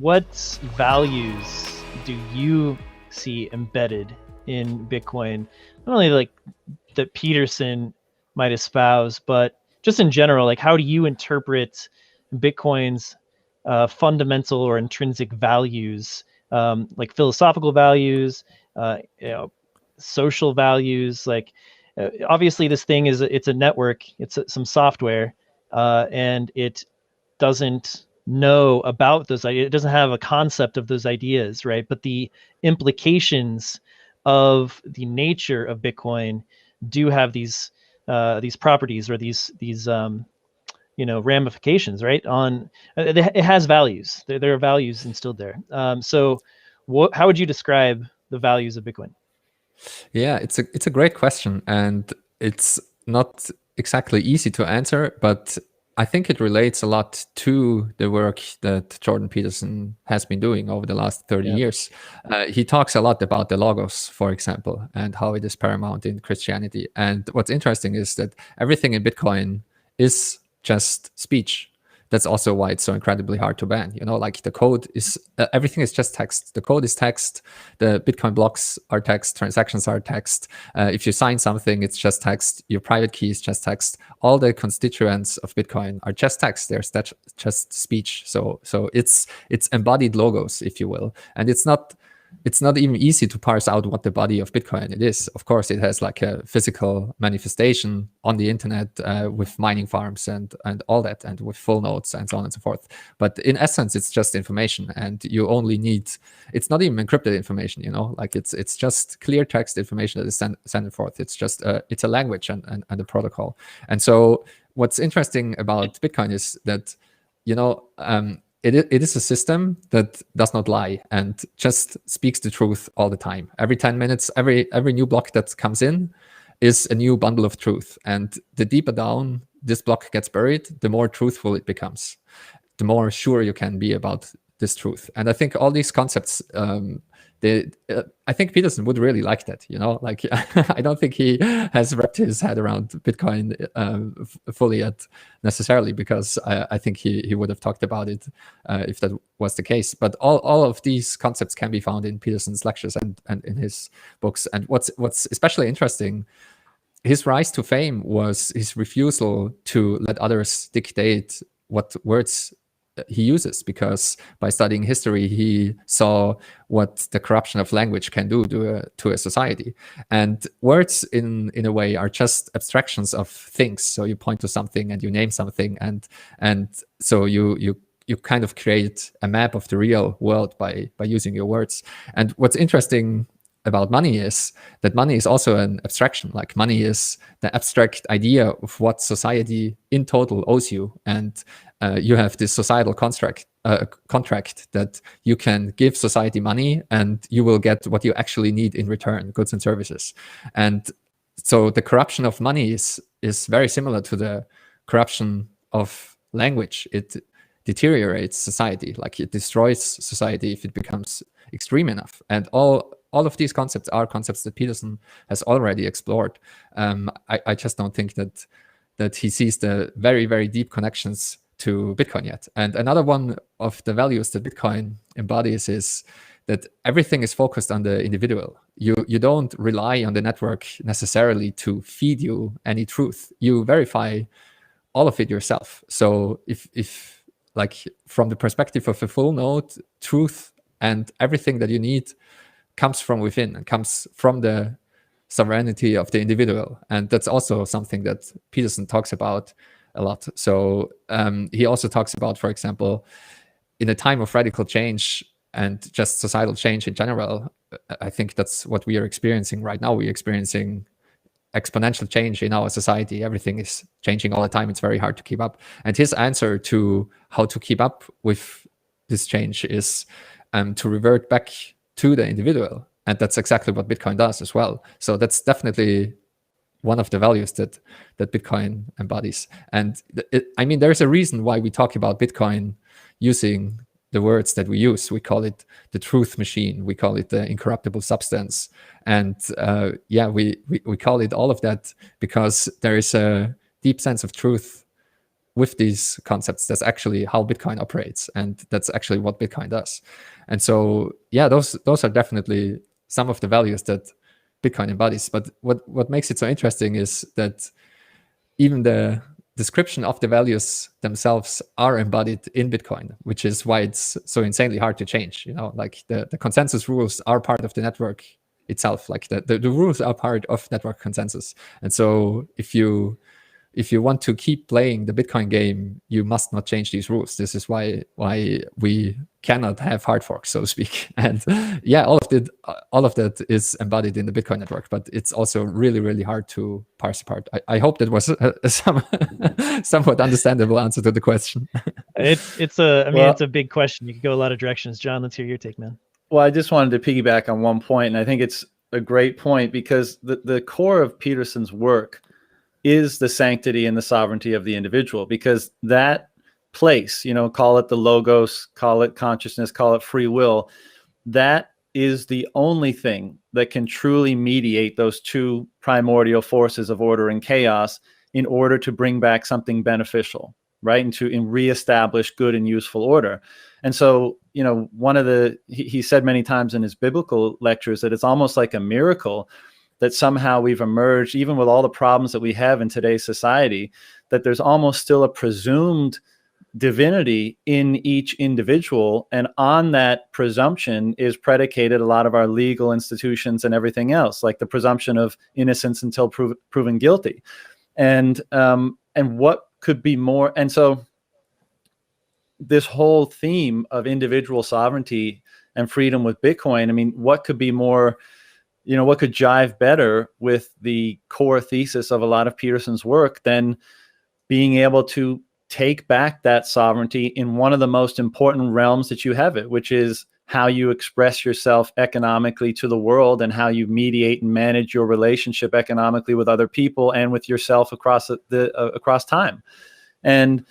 what values do you see embedded in Bitcoin? Not only like that Peterson might espouse, but just in general, like how do you interpret Bitcoin's fundamental or intrinsic values, like philosophical values, social values? Like obviously, this thing it's a network, it's some software, and it doesn't know about those ideas. It doesn't have a concept of those ideas, right? But the implications of the nature of Bitcoin do have these properties or these ramifications, right? On it has values. There are values instilled there. So, how would you describe the values of Bitcoin? Yeah, it's a great question, and it's not exactly easy to answer, but I think it relates a lot to the work that Jordan Peterson has been doing over the last 30 years. He talks a lot about the logos, for example, and how it is paramount in Christianity. And what's interesting is that everything in Bitcoin is just speech. That's also why it's so incredibly hard to ban. Like the code is, everything is just text. The code is text. The Bitcoin blocks are text. Transactions are text. If you sign something, it's just text. Your private key is just text. All the constituents of Bitcoin are just text. There's just speech. So it's embodied logos, if you will. And it's not even easy to parse out what the body of Bitcoin it is. Of course, it has like a physical manifestation on the internet with mining farms and all that, and with full nodes and so on and so forth. But in essence, it's just information, and you only need. It's not even encrypted information, like it's just clear text information that is sent forth. It's just it's a language and a protocol. And so what's interesting about Bitcoin is that it is a system that does not lie and just speaks the truth all the time. Every 10 minutes, every new block that comes in is a new bundle of truth. And the deeper down this block gets buried, the more truthful it becomes, the more sure you can be about this truth. And I think all these concepts, I think Peterson would really like that, like I don't think he has wrapped his head around Bitcoin fully yet necessarily, because I think he would have talked about it if that was the case. But all of these concepts can be found in Peterson's lectures and in his books. And what's especially interesting, his rise to fame was his refusal to let others dictate what words he uses, because by studying history, he saw what the corruption of language can do to a society. And words, in a way, are just abstractions of things. So you point to something and you name something, and so you kind of create a map of the real world by using your words. And what's interesting about money is that money is also an abstraction. Like money is the abstract idea of what society in total owes you, and you have this societal contract that you can give society money and you will get what you actually need in return, goods and services. And so the corruption of money is very similar to the corruption of language. It deteriorates society, like it destroys society if it becomes extreme enough. And all of these concepts are concepts that Peterson has already explored. I just don't think that he sees the very, very deep connections to Bitcoin yet. And another one of the values that Bitcoin embodies is that everything is focused on the individual. You don't rely on the network necessarily to feed you any truth. You verify all of it yourself. So if like from the perspective of a full node, truth and everything that you need comes from within and comes from the sovereignty of the individual. And that's also something that Peterson talks about a lot. So he also talks about, for example, in a time of radical change and just societal change in general, I think that's what we are experiencing right now. We're experiencing exponential change in our society. Everything is changing all the time. It's very hard to keep up. And his answer to how to keep up with this change is to revert back to the individual. And that's exactly what Bitcoin does as well. So that's definitely one of the values that Bitcoin embodies. And there's a reason why we talk about Bitcoin using the words that we use. We call it the truth machine. We call it the incorruptible substance. And we call it all of that because there is a deep sense of truth with these concepts. That's actually how Bitcoin operates, and that's actually what Bitcoin does. And so, yeah, those are definitely some of the values that Bitcoin embodies. But what makes it so interesting is that even the description of the values themselves are embodied in Bitcoin, which is why it's so insanely hard to change. Like the consensus rules are part of the network itself. Like the rules are part of network consensus. And so if you want to keep playing the Bitcoin game, you must not change these rules. This is why we cannot have hard forks, so to speak. And yeah, all of that is embodied in the Bitcoin network, but it's also really, really hard to parse apart. I hope that was a somewhat understandable answer to the question. It's a big question. You could go a lot of directions. John, let's hear your take, man. Well, I just wanted to piggyback on one point, and I think it's a great point, because the core of Peterson's work is the sanctity and the sovereignty of the individual, because that place, call it the logos, call it consciousness, call it free will, that is the only thing that can truly mediate those two primordial forces of order and chaos in order to bring back something beneficial, right? And to reestablish good and useful order. And so, he said many times in his biblical lectures that it's almost like a miracle that somehow we've emerged, even with all the problems that we have in today's society, that there's almost still a presumed divinity in each individual. And on that presumption is predicated a lot of our legal institutions and everything else, like the presumption of innocence until proven guilty. And what could be more? And so this whole theme of individual sovereignty and freedom with Bitcoin, I mean, what could be more, what could jive better with the core thesis of a lot of Peterson's work than being able to take back that sovereignty in one of the most important realms that you have it, which is how you express yourself economically to the world and how you mediate and manage your relationship economically with other people and with yourself across across time. And,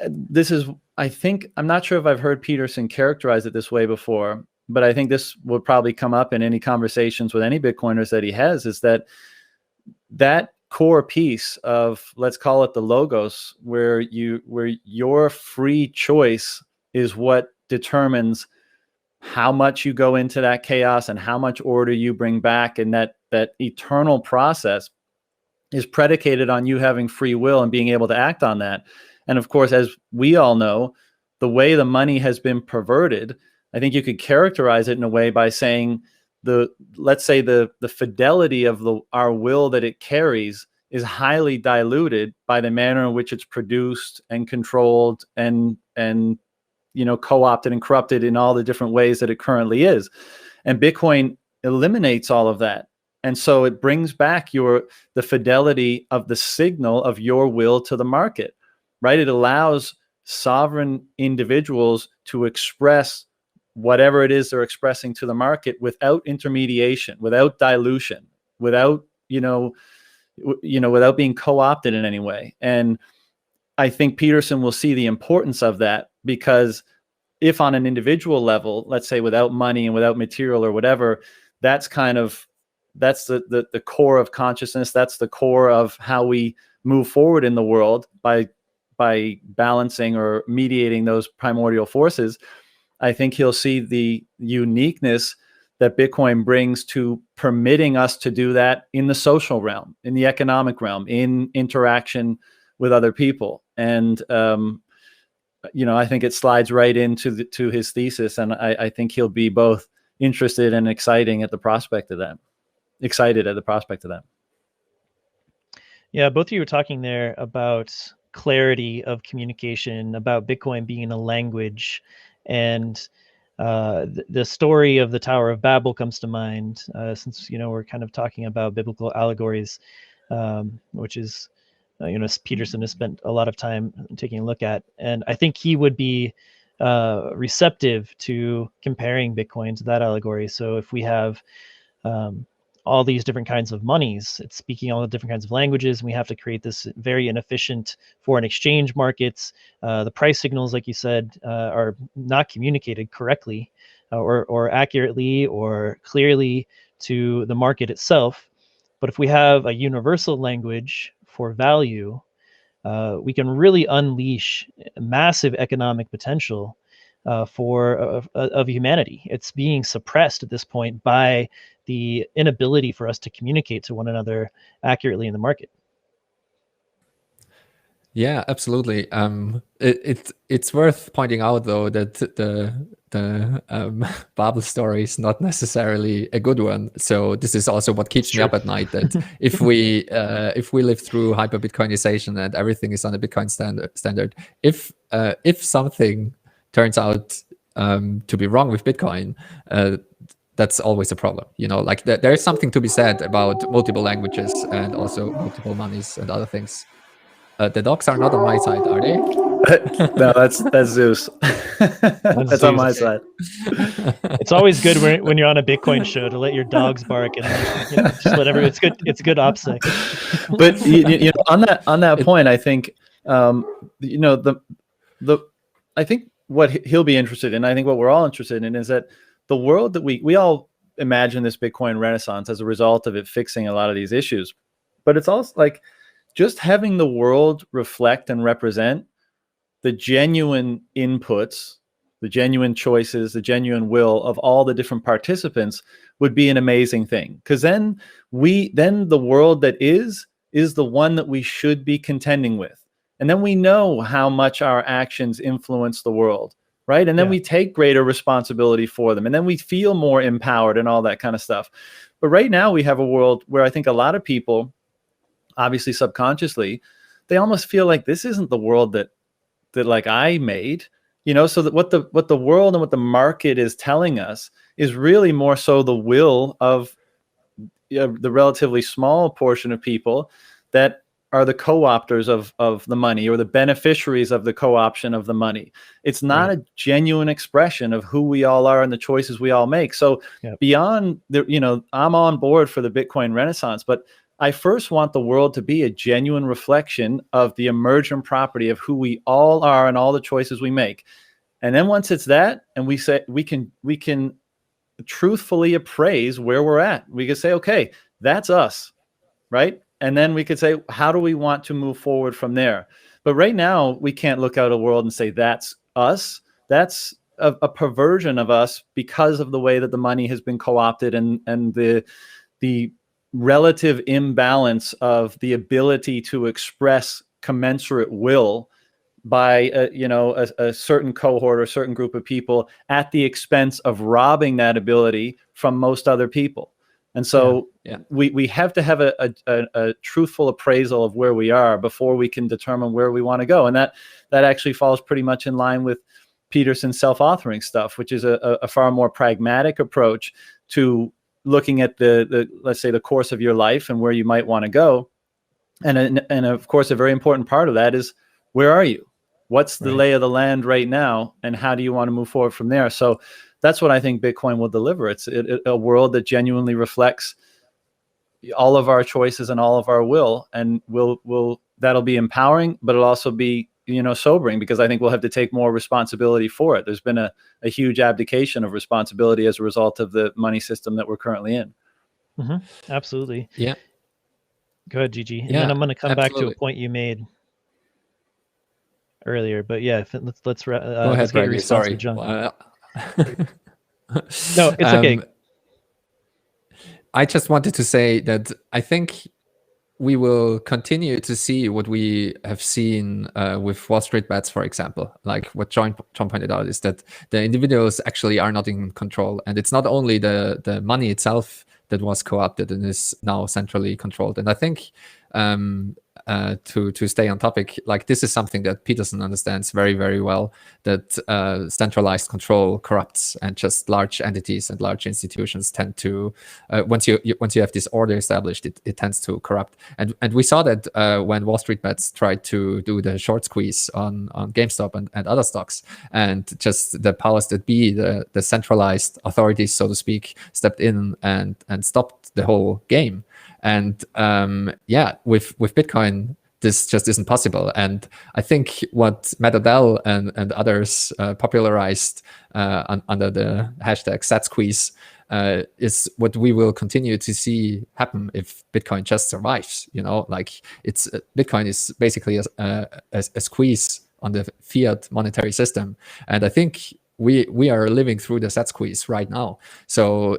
this is, I think, I'm not sure if I've heard Peterson characterize it this way before, but I think this would probably come up in any conversations with any Bitcoiners that he has, is that core piece of, let's call it the logos, where your free choice is what determines how much you go into that chaos and how much order you bring back. And that eternal process is predicated on you having free will and being able to act on that. And of course, as we all know, the way the money has been perverted, I think you could characterize it in a way by saying let's say the fidelity of our will that it carries is highly diluted by the manner in which it's produced and controlled and co-opted and corrupted in all the different ways that it currently is. And Bitcoin eliminates all of that. And so it brings back the fidelity of the signal of your will to the market, right? It allows sovereign individuals to express whatever it is they're expressing to the market without intermediation, without dilution, without without being co-opted in any way. And I think Peterson will see the importance of that, because if on an individual level, let's say without money and without material or whatever, that's the core of consciousness. That's the core of how we move forward in the world by balancing or mediating those primordial forces. I think he'll see the uniqueness that Bitcoin brings to permitting us to do that in the social realm, in the economic realm, in interaction with other people. And, I think it slides right into to his thesis. And I think he'll be both interested and excited at the prospect of that. Yeah, both of you were talking there about clarity of communication, about Bitcoin being a language, and the story of the Tower of Babel comes to mind, since we're kind of talking about biblical allegories, which is Peterson has spent a lot of time taking a look at, and I think he would be receptive to comparing Bitcoin to that allegory. So if we have all these different kinds of monies, it's speaking all the different kinds of languages, and we have to create this very inefficient foreign exchange markets. The price signals, like you said, are not communicated correctly or accurately or clearly to the market itself. But if we have a universal language for value, we can really unleash massive economic potential of humanity. It's being suppressed at this point by the inability for us to communicate to one another accurately in the market. Yeah, absolutely. It's worth pointing out though that the Bible story is not necessarily a good one. So this is also what keeps me up at night. That if we live through hyper Bitcoinization and everything is on a Bitcoin standard, if something turns out to be wrong with Bitcoin, that's always a problem. Like there is something to be said about multiple languages and also multiple monies and other things. The dogs are not on my side, are they? No, that's Zeus. That's Zeus. on my side. It's always good when you're on a Bitcoin show to let your dogs bark and just let everyone. It's good. It's good OPSEC. But on that point, I think I think what he'll be interested in, I think what we're all interested in, is that the world that we all imagine this Bitcoin renaissance as a result of it fixing a lot of these issues, but it's also like just having the world reflect and represent the genuine inputs, the genuine choices, the genuine will of all the different participants would be an amazing thing. Because then the world that is the one that we should be contending with. And then we know how much our actions influence the world, right? And then we take greater responsibility for them. And then we feel more empowered and all that kind of stuff. But right now we have a world where I think a lot of people, obviously subconsciously, they almost feel like this isn't the world that like I made, so that what the world and what the market is telling us is really more so the will of the relatively small portion of people that are the co-opters of the money, or the beneficiaries of the co-option of the money. It's not a genuine expression of who we all are and the choices we all make. So beyond I'm on board for the Bitcoin renaissance, but I first want the world to be a genuine reflection of the emergent property of who we all are and all the choices we make. And then once it's that, and we say we can truthfully appraise where we're at. We can say, okay, that's us, right? And then we could say, how do we want to move forward from there? But right now, we can't look out a world and say, that's us. That's a perversion of us because of the way that the money has been co-opted and the relative imbalance of the ability to express commensurate will by a certain cohort or a certain group of people at the expense of robbing that ability from most other people. And so we have to have a truthful appraisal of where we are before we can determine where we want to go. And that actually falls pretty much in line with Peterson's self-authoring stuff, which is a far more pragmatic approach to looking at the let's say the course of your life and where you might want to go. And of course, a very important part of that is, where are you? What's the lay of the land right now? And how do you want to move forward from there? So that's what I think Bitcoin will deliver. It's a world that genuinely reflects all of our choices and all of our will. And that'll be empowering, but it'll also be, sobering, because I think we'll have to take more responsibility for it. There's been a huge abdication of responsibility as a result of the money system that we're currently in. Mm-hmm. Absolutely. Yeah. Go ahead, Gigi. And then I'm going to come back to a point you made earlier. But let's go ahead, Brady. Sorry. John. No, it's okay. I just wanted to say that I think we will continue to see what we have seen with Wall Street bets, for example. Like what John pointed out is that the individuals actually are not in control. And it's not only the money itself that was co-opted and is now centrally controlled. And I think to stay on topic, like this is something that Peterson understands very, very well, that centralized control corrupts, and just large entities and large institutions tend to, once you have this order established, it tends to corrupt. And we saw that when Wall Street bets tried to do the short squeeze on GameStop and other stocks, and just the powers that be, the centralized authorities, so to speak, stepped in and stopped the whole game. And with Bitcoin, this just isn't possible. And I think what Matt Odell and others popularized under the hashtag SatSqueeze is what we will continue to see happen if Bitcoin just survives. Like Bitcoin is basically a squeeze on the fiat monetary system, and I think we are living through the SatSqueeze right now. So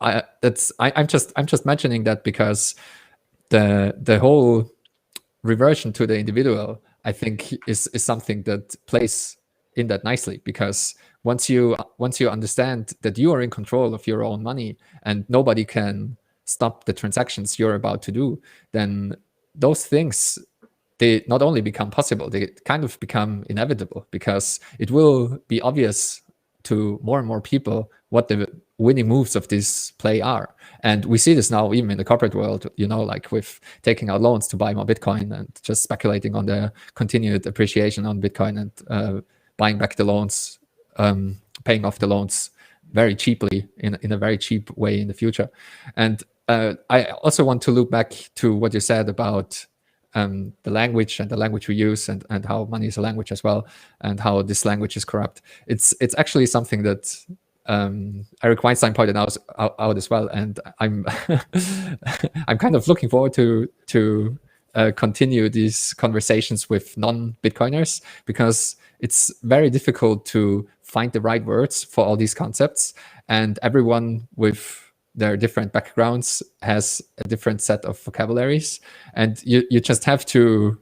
I'm just mentioning that because the whole reversion to the individual, I think, is something that plays in that nicely, because once you understand that you are in control of your own money and nobody can stop the transactions you're about to do, then those things, they not only become possible, they kind of become inevitable, because it will be obvious to more and more people what the winning moves of this play are. And we see this now even in the corporate world, like with taking out loans to buy more Bitcoin and just speculating on the continued appreciation on Bitcoin and buying back the loans, paying off the loans very cheaply in a very cheap way in the future. And I also want to loop back to what you said about the language and the language we use, and how money is a language as well, and how this language is corrupt. It's actually something that Eric Weinstein pointed out as well, and I'm I'm kind of looking forward to continue these conversations with non-Bitcoiners, because it's very difficult to find the right words for all these concepts, and everyone with their different backgrounds has a different set of vocabularies, and you just have to,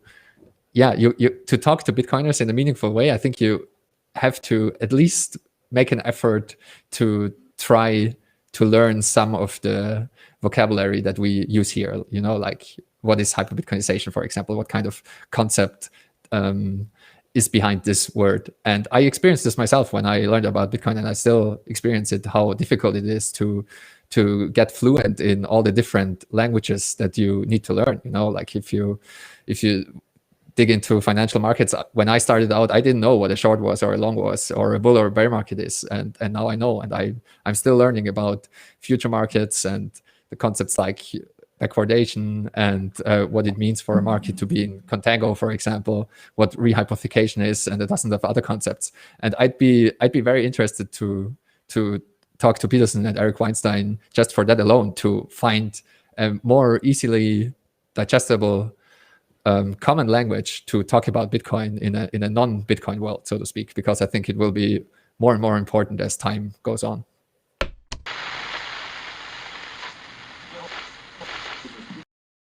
you to talk to Bitcoiners in a meaningful way. I think you have to at least make an effort to try to learn some of the vocabulary that we use here, like what is hyper-Bitcoinization, for example, what kind of concept is behind this word. And I experienced this myself when I learned about Bitcoin, and I still experience it, how difficult it is to get fluent in all the different languages that you need to learn. Like if you dig into financial markets, when I started out, I didn't know what a short was or a long was, or a bull or a bear market is, and now I know, and I'm still learning about future markets and the concepts like backwardation and what it means for a market to be in contango, for example, what rehypothecation is, and a dozen of other concepts. And I'd be very interested to talk to Peterson and Eric Weinstein just for that alone, to find a more easily digestible common language to talk about Bitcoin in a non-Bitcoin world, so to speak, because I think it will be more and more important as time goes on.